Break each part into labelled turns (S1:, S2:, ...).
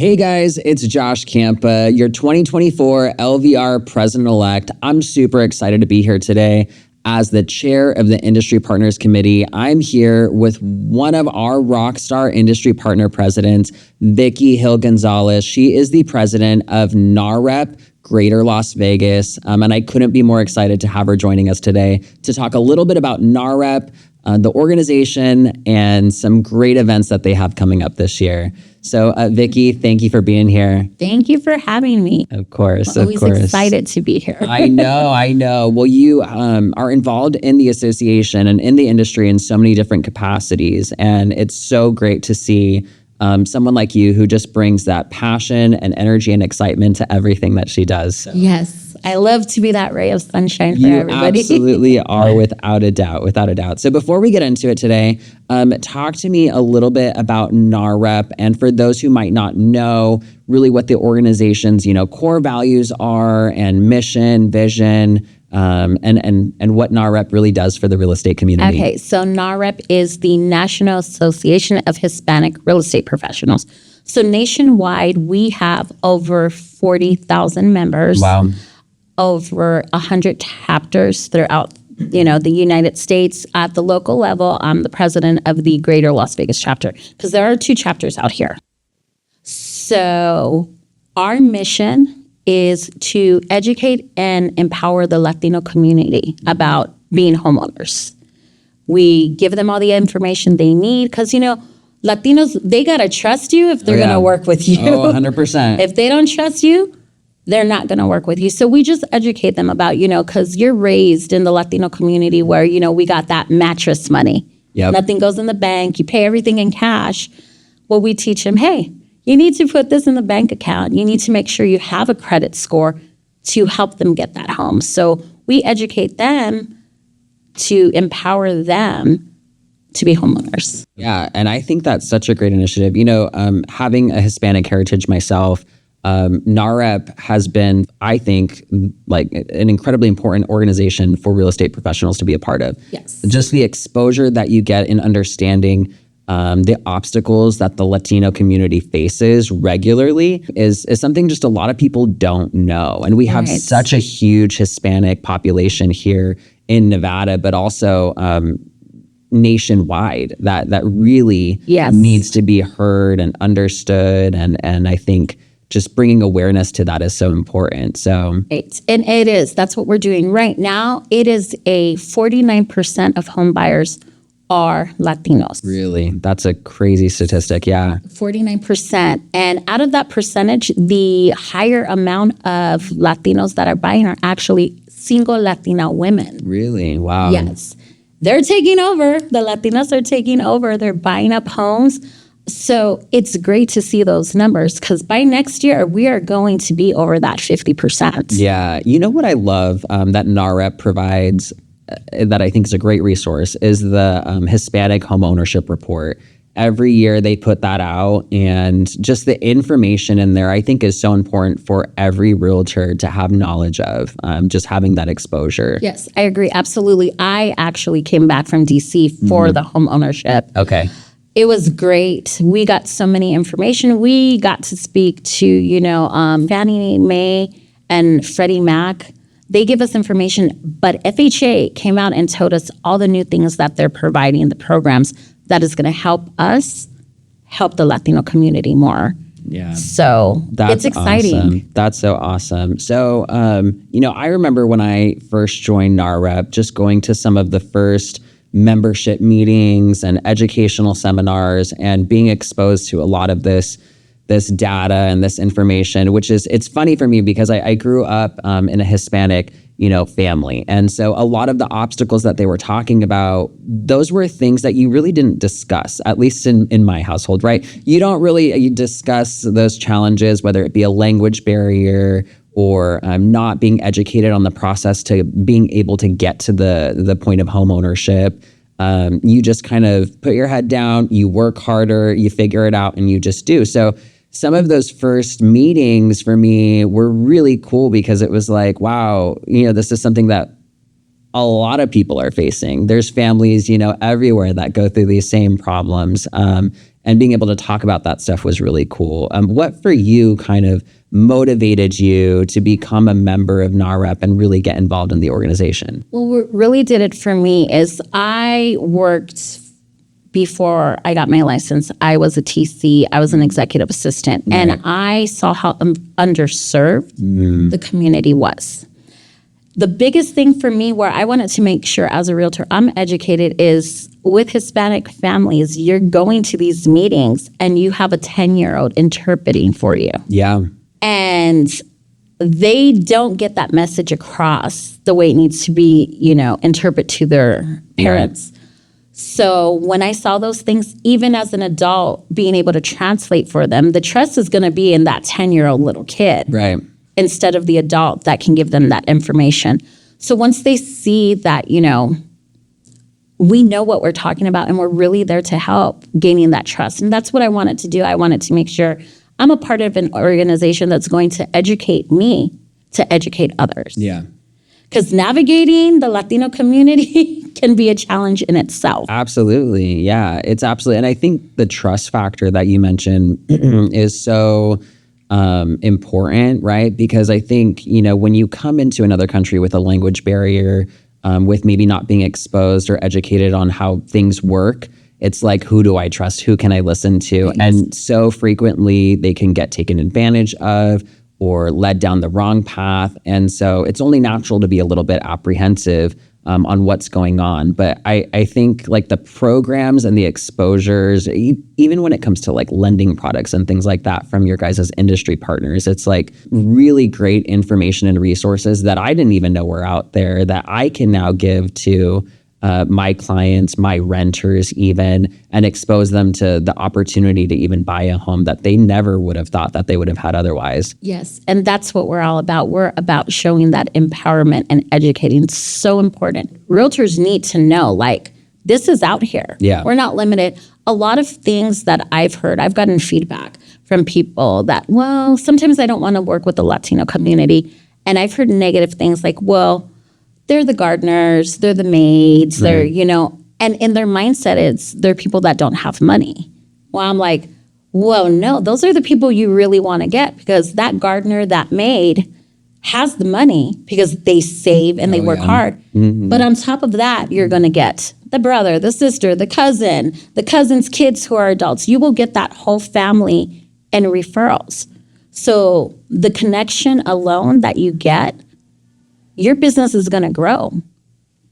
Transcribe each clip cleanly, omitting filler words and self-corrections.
S1: Hey guys, it's Josh Campa, your 2024 LVR President-elect. I'm super excited to be here today. As the chair of the Industry Partners Committee, I'm here with one of our rock star industry partner presidents, Vikki Hill-Gonzalez. She is the president of NAHREP, Greater Las Vegas, and I couldn't be more excited to have her joining us today to talk a little bit about NAHREP, the organization, and some great events that they have coming up this year. So, Vikki, thank you for being here.
S2: Thank you for having me.
S1: Of course,
S2: I'm always excited to be here.
S1: I know. Well, you are involved in the association and in the industry in so many different capacities, and it's so great to see someone like you who just brings that passion and energy and excitement to everything that she does. So.
S2: Yes, I love to be that ray of sunshine for everybody.
S1: You absolutely are, without a doubt. So before we get into it today, talk to me a little bit about NAHREP, and for those who might not know really what the organization's core values are and mission, vision, and what NAHREP really does for the real estate community.
S2: Okay, so NAHREP is the National Association of Hispanic Real Estate Professionals. So nationwide, we have over 40,000 members.
S1: Wow.
S2: Over 100 chapters throughout, the United States. At the local level, I'm the president of the Greater Las Vegas chapter, because there are 2 chapters out here. So our mission is to educate and empower the Latino community about being homeowners. We give them all the information they need, because, Latinos, they got to trust you if they're going to work with you.
S1: Oh, 100%.
S2: If they don't trust you, they're not going to work with you. So we just educate them about, because you're raised in the Latino community where, we got that mattress money.
S1: Yep.
S2: Nothing goes in the bank. You pay everything in cash. Well, we teach them, hey, you need to put this in the bank account. You need to make sure you have a credit score to help them get that home. So we educate them to empower them to be homeowners.
S1: Yeah, and I think that's such a great initiative. Having a Hispanic heritage myself, NAHREP has been, I think, like an incredibly important organization for real estate professionals to be a part of.
S2: Yes.
S1: Just the exposure that you get in understanding the obstacles that the Latino community faces regularly is something just a lot of people don't know. And we have such a huge Hispanic population here in Nevada, but also nationwide that really needs to be heard and understood. And I think just bringing awareness to that is so important. So,
S2: and it is. That's what we're doing right now. It is a 49% of home buyers are Latinos.
S1: Really? That's a crazy statistic. Yeah.
S2: 49%. And out of that percentage, the higher amount of Latinos that are buying are actually single Latina women.
S1: Really? Wow.
S2: Yes. They're taking over. The Latinos are taking over. They're buying up homes. So it's great to see those numbers, because by next year, we are going to be over that 50%.
S1: Yeah. You know what I love that NAHREP provides that I think is a great resource is the Hispanic Home Ownership Report. Every year they put that out, and just the information in there I think is so important for every realtor to have knowledge of, just having that exposure.
S2: Yes, I agree. Absolutely. I actually came back from DC for the home ownership.
S1: Okay.
S2: It was great. We got so many information. We got to speak to, Fannie Mae and Freddie Mac. They give us information, but FHA came out and told us all the new things that they're providing, the programs that is going to help us help the Latino community more.
S1: Yeah.
S2: So it's exciting.
S1: Awesome. That's so awesome. So, I remember when I first joined NAHREP, just going to some of the first membership meetings and educational seminars and being exposed to a lot of this data and this information, which is, it's funny for me because I grew up in a Hispanic, family. And so a lot of the obstacles that they were talking about, those were things that you really didn't discuss, at least in my household, right? You don't really discuss those challenges, whether it be a language barrier or not being educated on the process to being able to get to the point of home ownership. You just kind of put your head down, you work harder, you figure it out, and you just do. So some of those first meetings for me were really cool because it was like, wow, this is something that a lot of people are facing. There's families, everywhere that go through these same problems. and being able to talk about that stuff was really cool. What for you kind of motivated you to become a member of NAHREP and really get involved in the organization?
S2: Well, what really did it for me is I worked before I got my license. I was a TC. I was an executive assistant. Right. And I saw how underserved the community was. The biggest thing for me where I wanted to make sure as a realtor I'm educated is with Hispanic families, you're going to these meetings and you have a 10-year-old interpreting for you.
S1: Yeah.
S2: And they don't get that message across the way it needs to be, interpret to their parents. Right. So when I saw those things, even as an adult, being able to translate for them, the trust is going to be in that 10-year-old little kid.
S1: Right.
S2: Instead of the adult that can give them that information. So once they see that, we know what we're talking about and we're really there to help gaining that trust. And that's what I wanted to do. I wanted to make sure I'm a part of an organization that's going to educate me to educate others.
S1: Yeah.
S2: Because navigating the Latino community can be a challenge in itself.
S1: Absolutely. Yeah, it's absolutely. And I think the trust factor that you mentioned is so important, right? Because I think, when you come into another country with a language barrier, with maybe not being exposed or educated on how things work, it's like, who do I trust? Who can I listen to? Right. And so frequently they can get taken advantage of or led down the wrong path. And so it's only natural to be a little bit apprehensive on what's going on. But I think like the programs and the exposures, even when it comes to like lending products and things like that from your guys as industry partners, it's like really great information and resources that I didn't even know were out there that I can now give to my clients, my renters even, and expose them to the opportunity to even buy a home that they never would have thought that they would have had otherwise.
S2: Yes, and that's what we're all about. We're about showing that empowerment and educating. It's so important. Realtors need to know, like, this is out here.
S1: Yeah.
S2: We're not limited. A lot of things that I've heard, I've gotten feedback from people that, well, sometimes I don't want to work with the Latino community. And I've heard negative things like, well, they're the gardeners, they're the maids, they're, and in their mindset, they're people that don't have money. Well, I'm like, whoa, no, those are the people you really want to get because that gardener, that maid has the money because they save and they work hard. Mm-hmm. But on top of that, you're going to get the brother, the sister, the cousin's kids who are adults. You will get that whole family and referrals. So the connection alone that you get, your business is going to grow,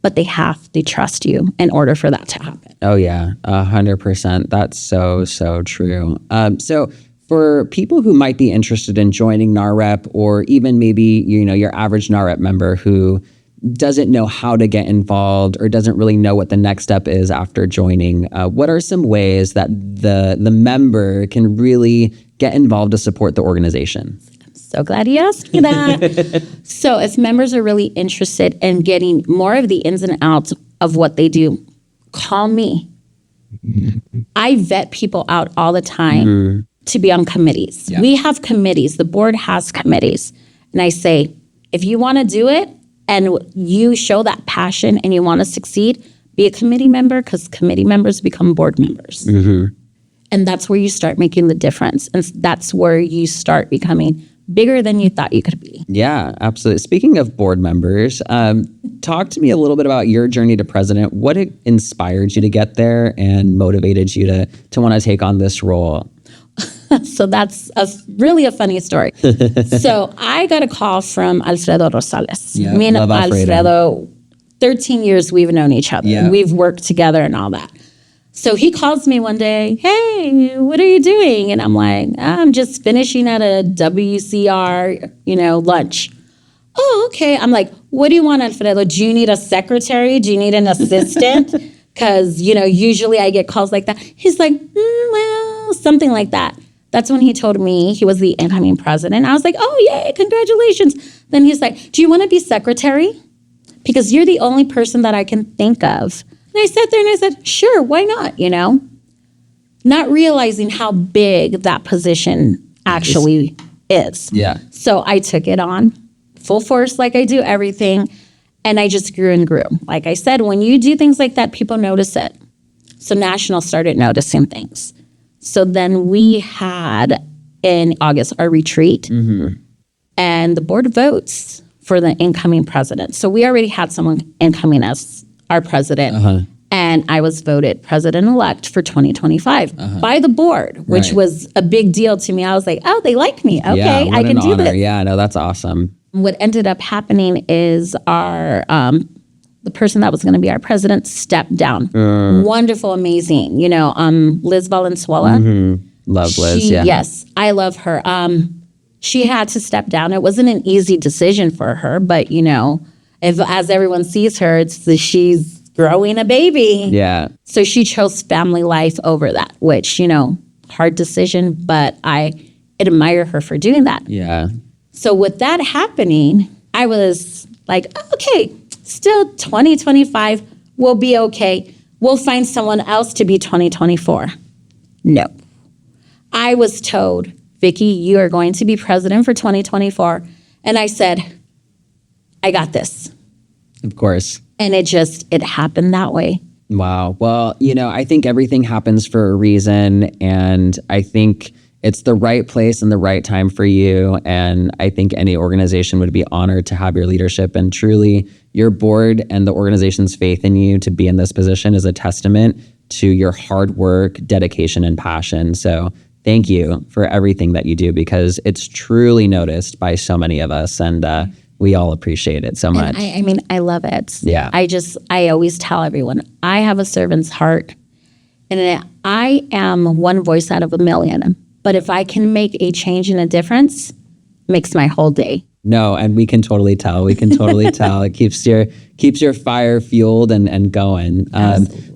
S2: but they have to trust you in order for that to happen.
S1: Oh, yeah, 100%. That's so, so true. So for people who might be interested in joining NAHREP or even maybe, your average NAHREP member who doesn't know how to get involved or doesn't really know what the next step is after joining, what are some ways that the member can really get involved to support the organization?
S2: So glad you asked me that. So if members are really interested in getting more of the ins and outs of what they do, call me. I vet people out all the time to be on committees. Yeah. We have committees. The board has committees. And I say, if you want to do it and you show that passion and you want to succeed, be a committee member because committee members become board members. Mm-hmm. And that's where you start making the difference. And that's where you start becoming bigger than you thought you could be.
S1: Yeah, absolutely. Speaking of board members, talk to me a little bit about your journey to president. What inspired you to get there and motivated you to want to take on this role?
S2: So that's really a funny story. So I got a call from Alfredo Rosales.
S1: Yeah,
S2: me and Alfredo, 13 years we've known each other. Yeah. We've worked together and all that. So he calls me one day, hey, what are you doing? And I'm like, I'm just finishing at a WCR, lunch. Oh, okay. I'm like, what do you want, Alfredo? Do you need a secretary? Do you need an assistant? Because, usually I get calls like that. He's like, well, something like that. That's when he told me he was the incoming president. I was like, oh, yay, congratulations. Then he's like, do you want to be secretary? Because you're the only person that I can think of. And I sat there and I said, sure, why not, Not realizing how big that position actually is.
S1: Yeah.
S2: So I took it on full force like I do everything, and I just grew and grew. Like I said, when you do things like that, people notice it. So National started noticing things. So then we had in August our retreat, and the board votes for the incoming president. So we already had someone incoming as our president. And I was voted president-elect for 2025 by the board, which was a big deal to me. I was like, oh, they like me. Okay, I can do this.
S1: Yeah, no, that's awesome.
S2: What ended up happening is our the person that was going to be our president stepped down. Wonderful, amazing. You know, Liz Valenzuela.
S1: Love Liz,
S2: Yes, I love her. She had to step down. It wasn't an easy decision for her, but, you know, as everyone sees her, she's growing a baby.
S1: Yeah.
S2: So she chose family life over that, which, you know, hard decision, but I admire her for doing that.
S1: Yeah.
S2: So with that happening, I was like, okay, still 2025 will be okay. We'll find someone else to be 2024. No. I was told, Vikki, you are going to be president for 2024. And I said, I got this.
S1: Of course.
S2: And it happened that way.
S1: Wow. Well, you know, I think everything happens for a reason. And I think it's the right place and the right time for you. And I think any organization would be honored to have your leadership. And truly, your board and the organization's faith in you to be in this position is a testament to your hard work, dedication, and passion. So thank you for everything that you do, because it's truly noticed by so many of us. And we all appreciate it so much.
S2: I mean, I love it.
S1: Yeah.
S2: I always tell everyone, I have a servant's heart, and I am one voice out of a million. But if I can make a change and a difference, it makes my whole day.
S1: No, and we can totally tell. We can totally tell. It keeps your fire fueled and going.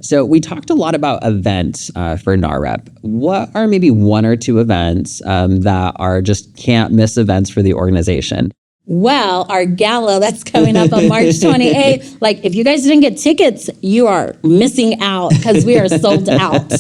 S1: So we talked a lot about events for NAHREP. What are maybe one or two events that are just can't miss events for the organization?
S2: Well, our gala that's coming up on March 28th, like if you guys didn't get tickets, you are missing out because we are sold out.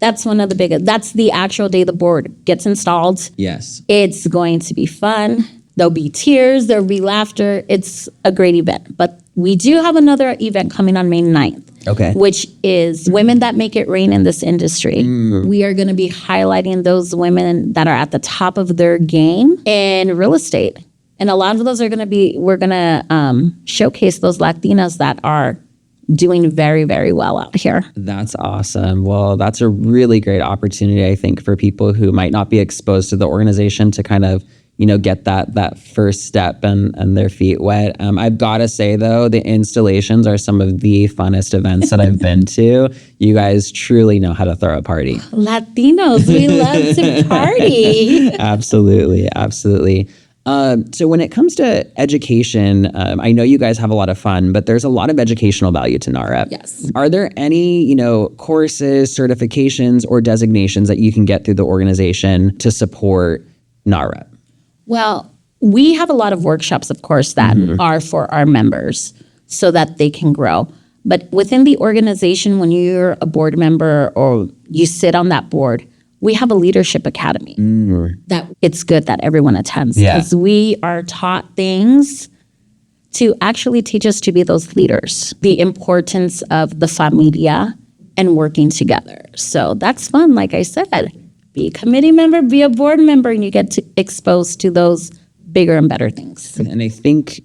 S2: That's one of the biggest. That's the actual day the board gets installed.
S1: Yes.
S2: It's going to be fun. There'll be tears. There'll be laughter. It's a great event. But we do have another event coming on May 9th.
S1: Okay.
S2: Which is Women That Make It Rain in this industry. We are going to be highlighting those women that are at the top of their game in real estate. And a lot of those are going to be, we're going to showcase those Latinas that are doing very, very well out here.
S1: That's awesome. Well, that's a really great opportunity, I think, for people who might not be exposed to the organization to kind of, you know, get that first step and their feet wet. I've got to say, though, the installations are some of the funnest events that I've been to. You guys truly know how to throw a party.
S2: Latinos, we love to party.
S1: Absolutely. Absolutely. So when it comes to education, I know you guys have a lot of fun, but there's a lot of educational value to NAHREP.
S2: Yes.
S1: Are there any, you know, courses, certifications, or designations that you can get through the organization to support NAHREP?
S2: Well, we have a lot of workshops, of course, that are for our members so that they can grow. But within the organization, when you're a board member or you sit on that board, we have a leadership academy that it's good that everyone attends because we are taught things to actually teach us to be those leaders, the importance of the familia and working together. So that's fun. Like I said, be a committee member, be a board member, and you get to exposed to those bigger and better things.
S1: And I think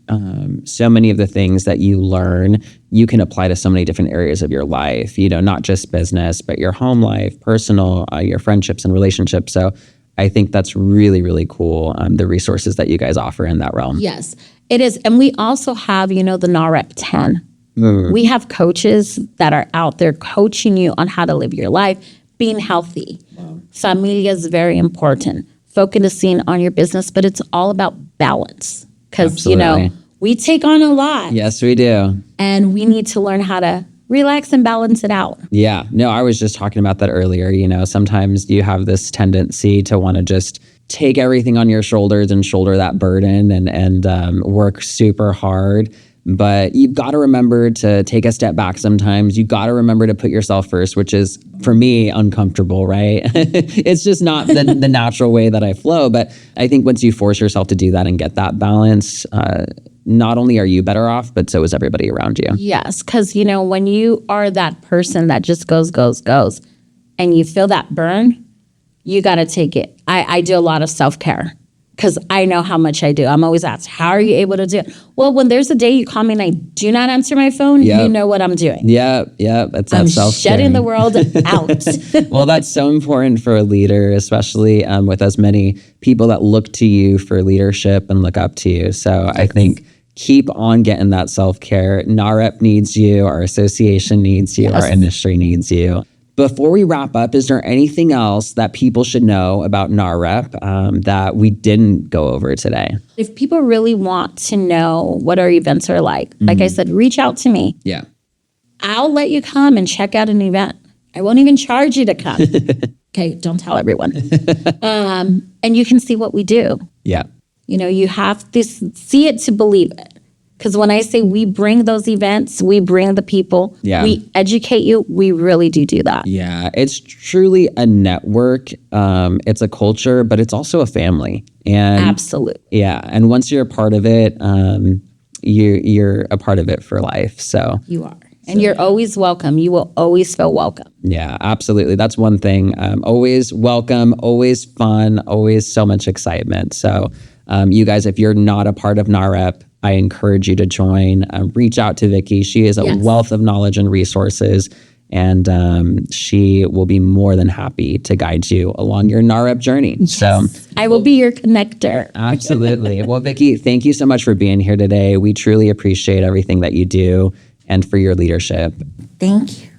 S1: so many of the things that you learn, you can apply to so many different areas of your life, you know, not just business, but your home life, personal, your friendships and relationships. So I think that's really, really cool, the resources that you guys offer in that realm.
S2: Yes, it is. And we also have, you know, the NAHREP 10. We have coaches that are out there coaching you on how to live your life, being healthy. Familia is very important. Focusing on your business, but it's all about balance because, you know, we take on a lot.
S1: Yes, we do.
S2: And we need to learn how to relax and balance it out.
S1: Yeah. No, I was just talking about that earlier. You know, sometimes you have this tendency to want to just take everything on your shoulders and shoulder that burden and work super hard. But you've got to remember to take a step back sometimes. You've got to remember to put yourself first, which is, for me, uncomfortable, right? It's just not the natural way that I flow. But I think once you force yourself to do that and get that balance, not only are you better off, but so is everybody around you.
S2: Yes, because, you know, when you are that person that just goes, and you feel that burn, you got to take it. I do a lot of self-care because I know how much I do. I'm always asked, how are you able to do it? Well, when there's a day you call me and I do not answer my phone, you know what I'm doing.
S1: Yeah. That's that self-care.
S2: Shutting the world out.
S1: Well, that's so important for a leader, especially with as many people that look to you for leadership and look up to you. So I think keep on getting that self-care. NAHREP needs you. Our association needs you. Our industry needs you. Before we wrap up, is there anything else that people should know about NAHREP that we didn't go over today?
S2: If people really want to know what our events are like I said, reach out to me.
S1: Yeah.
S2: I'll let you come and check out an event. I won't even charge you to come. Okay, don't tell everyone. And you can see what we do.
S1: Yeah.
S2: You know, you have to see it to believe it. Because when I say we bring those events, we bring the people, we educate you, we really do that. Yeah,
S1: it's truly a network. It's a culture, but it's also a family. And
S2: absolutely.
S1: Yeah, and once you're a part of it, you're a part of it for life. So
S2: you are. And you're always welcome. You will always feel welcome.
S1: Yeah, absolutely. That's one thing. Always welcome, always fun, always so much excitement. So you guys, if you're not a part of NAHREP, I encourage you to join. Reach out to Vikki. She is a wealth of knowledge and resources, and she will be more than happy to guide you along your NAHREP journey. Yes. So
S2: I will be your connector.
S1: Absolutely. Well, Vikki, thank you so much for being here today. We truly appreciate everything that you do and for your leadership.
S2: Thank you.